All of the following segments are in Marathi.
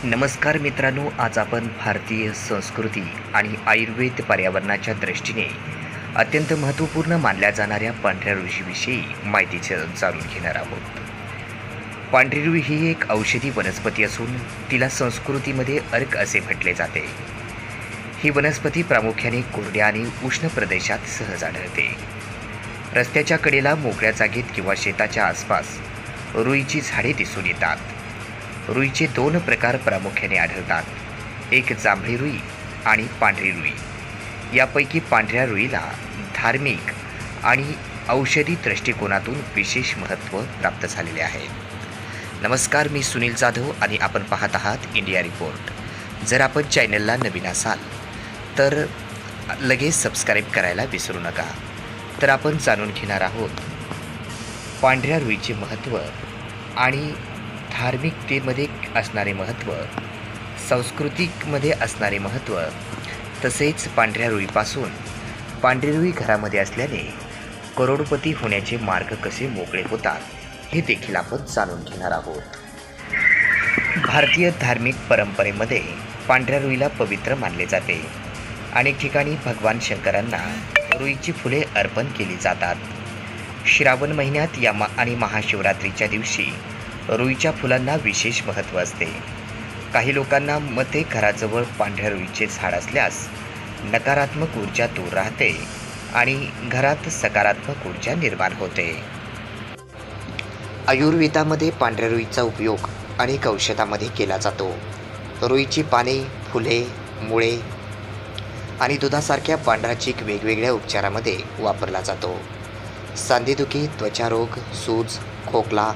नमस्कार मित्रांनो, आज आपण भारतीय संस्कृती आणि आयुर्वेद पर्यावरणाच्या दृष्टीने अत्यंत महत्त्वपूर्ण मानल्या जाणाऱ्या पांढऱ्या रुईविषयी माहिती जाणून घेणार आहोत. पांढरी रुई ही एक औषधी वनस्पती असून तिला संस्कृतीमध्ये अर्क असे म्हटले जाते. ही वनस्पती प्रामुख्याने कोरड्या आणि उष्ण प्रदेशात सहज आढळते. रस्त्याच्या कडेला मोकळ्या जागेत किंवा शेताच्या आसपास रुईची झाडे दिसून येतात. रुईचे दोन प्रकार प्रामुख्याने आढळतात, एक जांभळी रुई आणि पांढरी रुई. यापैकी पांढऱ्या रुईला धार्मिक आणि औषधी दृष्टिकोनातून विशेष महत्त्व प्राप्त झालेले आहे. नमस्कार, मी सुनील जाधव आणि आपण पाहत आहात इंडिया रिपोर्ट. जर आपण चॅनलला नवीन असाल तर लगेच सबस्क्राईब करायला विसरू नका. तर आपण जाणून घेणार आहोत पांढऱ्या रुईचे महत्त्व आणि धार्मिकतेमध्ये असणारे महत्त्व, सांस्कृतिकमध्ये असणारे महत्त्व. तसेच पांढऱ्या रुईपासून पांढरी रुई घरामध्ये असल्याने करोडपती होण्याचे मार्ग कसे मोकळे होतात हे देखील आपण जाणून घेणार आहोत. भारतीय धार्मिक परंपरेमध्ये पांढऱ्या रुईला पवित्र मानले जाते. अनेक ठिकाणी भगवान शंकरांना रुईची फुले अर्पण केली जातात. श्रावण महिन्यात आणि महाशिवरात्रीच्या दिवशी रुईच्या फुलांना विशेष महत्त्व असते. काही लोकांना मते घराजवळ पांढऱ्या रुईचे झाड असल्यास नकारात्मक ऊर्जा दूर राहते आणि घरात सकारात्मक ऊर्जा निर्माण होते. आयुर्वेदामध्ये पांढऱ्या रुईचा उपयोग अनेक औषधामध्ये केला जातो. रुईची पाने, फुले, मुळे आणि दुधासारख्या पांढरा चीक वेगवेगळ्या उपचारामध्ये वापरला जातो. सांधेदुखी, त्वचारोग, सूज, खोकला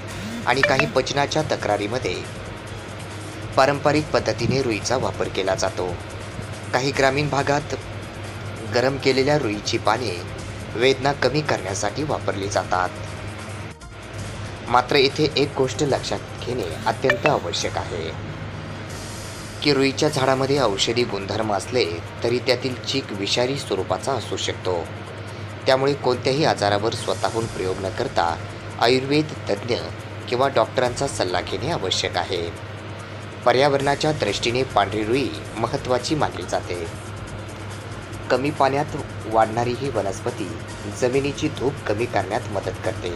आणि काही पचनाच्या तक्रारीमध्ये पारंपरिक पद्धतीने रुईचा वापर केला जातो. काही ग्रामीण भागात गरम केलेल्या रुईची पाने वेदना कमी करण्यासाठी वापरली जातात. मात्र येथे एक गोष्ट लक्षात घेणे अत्यंत आवश्यक आहे की रुईच्या झाडामध्ये औषधी गुणधर्म असले तरी त्यातील चीक विषारी स्वरूपाचा असू शकतो. त्यामुळे कोणत्याही आजारावर स्वतःहून प्रयोग न करता आयुर्वेद तज्ज्ञ किंवा डॉक्टरांचा सल्ला घेणे आवश्यक आहे. पर्यावरणाच्या दृष्टीने पांढरी रुई महत्त्वाची मानली जाते. कमी पाण्यात वाढणारी ही वनस्पती जमिनीची धूप कमी करण्यात मदत करते.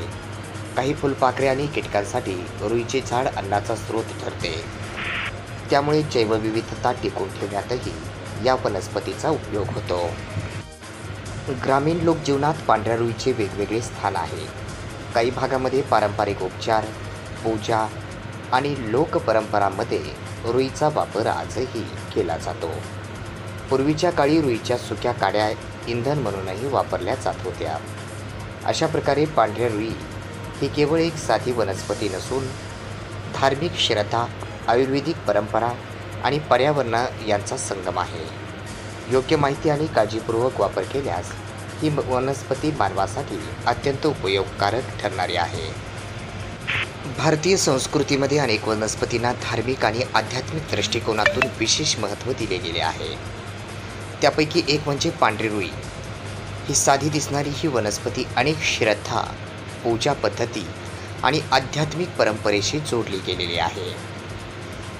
काही फुलपाखरे आणि कीटकांसाठी रुईचे झाड अन्नाचा स्रोत ठरते. त्यामुळे जैवविविधता टिकवून ठेवण्यातही या वनस्पतीचा उपयोग होतो. ग्रामीण लोकजीवनात पांढऱ्या रुईचे वेगवेगळे स्थान आहे. काही भागामध्ये पारंपरिक उपचार, पूजा आणि लोकपरंपरांमध्ये रुईचा वापर आजही केला जातो. पूर्वीच्या काळी रुईच्या सुक्या काड्या इंधन म्हणूनही वापरल्या जात होत्या. अशा प्रकारे पांढऱ्या रुई ही केवळ एक साधी वनस्पती नसून धार्मिक श्रद्धा, आयुर्वेदिक परंपरा आणि पर्यावरण यांचा संगम आहे. योग्य माहिती आणि काळजीपूर्वक वापर केल्यास ही वनस्पती मानवासाठी अत्यंत उपयोगकारक ठरणारी आहे. भारतीय संस्कृतीमध्ये अनेक वनस्पतींना धार्मिक आणि आध्यात्मिक दृष्टिकोनातून विशेष महत्त्व दिले गेले आहे. त्यापैकी एक म्हणजे पांढरी रुई. ही साधी दिसणारी ही वनस्पती अनेक श्रद्धा, पूजा पद्धती आणि आध्यात्मिक परंपरेशी जोडली गेलेली आहे.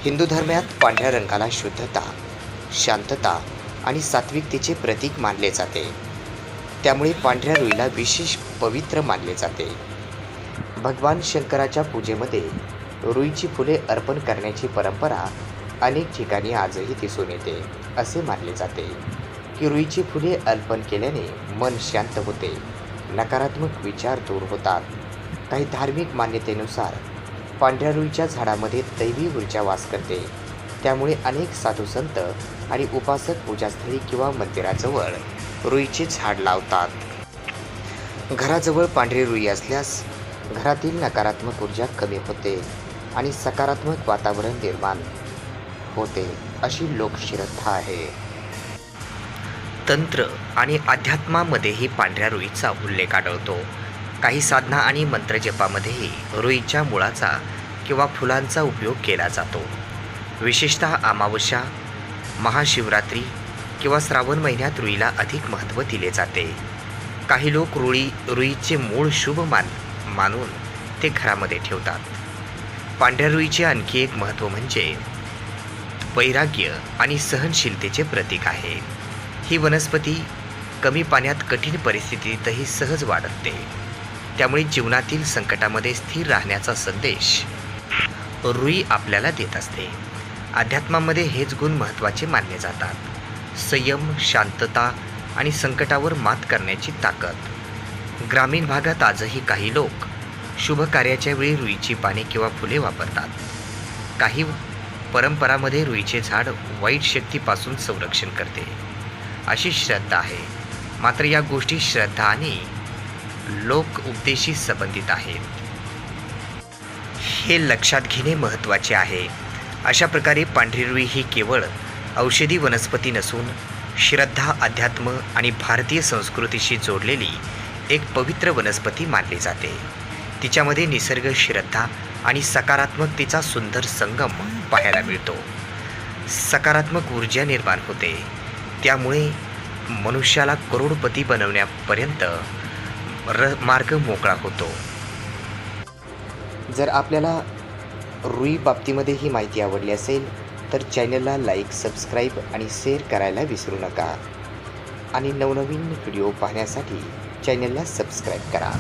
हिंदू धर्मात पांढऱ्या रंगाला शुद्धता, शांतता आणि सात्विकतेचे प्रतीक मानले जाते. त्यामुळे पांढऱ्या रुईला विशेष पवित्र मानले जाते. भगवान शंकराच्या पूजेमध्ये रुईची फुले अर्पण करण्याची परंपरा अनेक ठिकाणी आजही दिसून येते. असे मानले जाते की रुईची फुले अर्पण केल्याने मन शांत होते, नकारात्मक विचार दूर होतात. काही धार्मिक मान्यतेनुसार पांढऱ्या रुईच्या झाडामध्ये दैवी ऊर्जा वास करते. त्यामुळे अनेक साधू संत आणि उपासक पूजास्थळी किंवा मंदिराजवळ रुईचे झाड लावतात. घराजवळ पांढरी रुई असल्यास घरातील नकारात्मक ऊर्जा कमी होते आणि सकारात्मक वातावरण निर्माण होते, अशी लोकश्रद्धा आहे. तंत्र आणि अध्यात्मामध्येही पांढऱ्या रुईचा उल्लेख आढळतो. काही साधना आणि मंत्रजपामध्येही रुईच्या मुळाचा किंवा फुलांचा उपयोग केला जातो. विशेषतः अमावस्या, महाशिवरात्री किंवा श्रावण महिन्यात रुईला अधिक महत्त्व दिले जाते. काही लोक रुईचे मूळ शुभ मानून ते घरामध्ये ठेवतात. पांढऱ्या रुईचे आणखी एक महत्त्व म्हणजे वैराग्य आणि सहनशीलतेचे प्रतीक आहे. ही वनस्पती कमी पाण्यात कठीण परिस्थितीतही सहज वाढते. त्यामुळे जीवनातील संकटामध्ये स्थिर राहण्याचा संदेश रुई आपल्याला देत असते. अध्यात्मामध्ये हेच गुण महत्त्वाचे मानले जातात. संयम, शांतता आणि संकटावर मात करण्याची ताकद. ग्रामीण भागात आजही काही लोक शुभ कार्याच्या वेळी रुईची पाने किंवा फुले वापरतात. काही परंपरामध्ये रुईचे झाड वाईट शक्तीपासून संरक्षण करते अशी श्रद्धा आहे. मात्र या गोष्टी श्रद्धा आणि लोक उपदेशी संबंधित आहेत, हे लक्षात घेणे महत्त्वाचे आहे. अशा प्रकारे पांढरी रुई ही केवळ औषधी वनस्पती नसून श्रद्धा, अध्यात्म आणि भारतीय संस्कृतीशी जोडलेली एक पवित्र वनस्पती मानली जाते. तिच्यामध्ये निसर्ग, श्रद्धा आणि सकारात्मकतेचा सुंदर संगम पाहायला मिळतो. सकारात्मक ऊर्जा निर्माण होते. त्यामुळे मनुष्याला करोडपती बनवण्यापर्यंत मार्ग मोकळा होतो. जर आपल्याला रुई बाबतीमध्ये ही माहिती आवडली असेल तर चॅनलला लाईक, सबस्क्राईब आणि शेअर करायला विसरू नका. आणि नवनवीन व्हिडिओ पाहण्यासाठी चॅनलला सबस्क्राईब करा.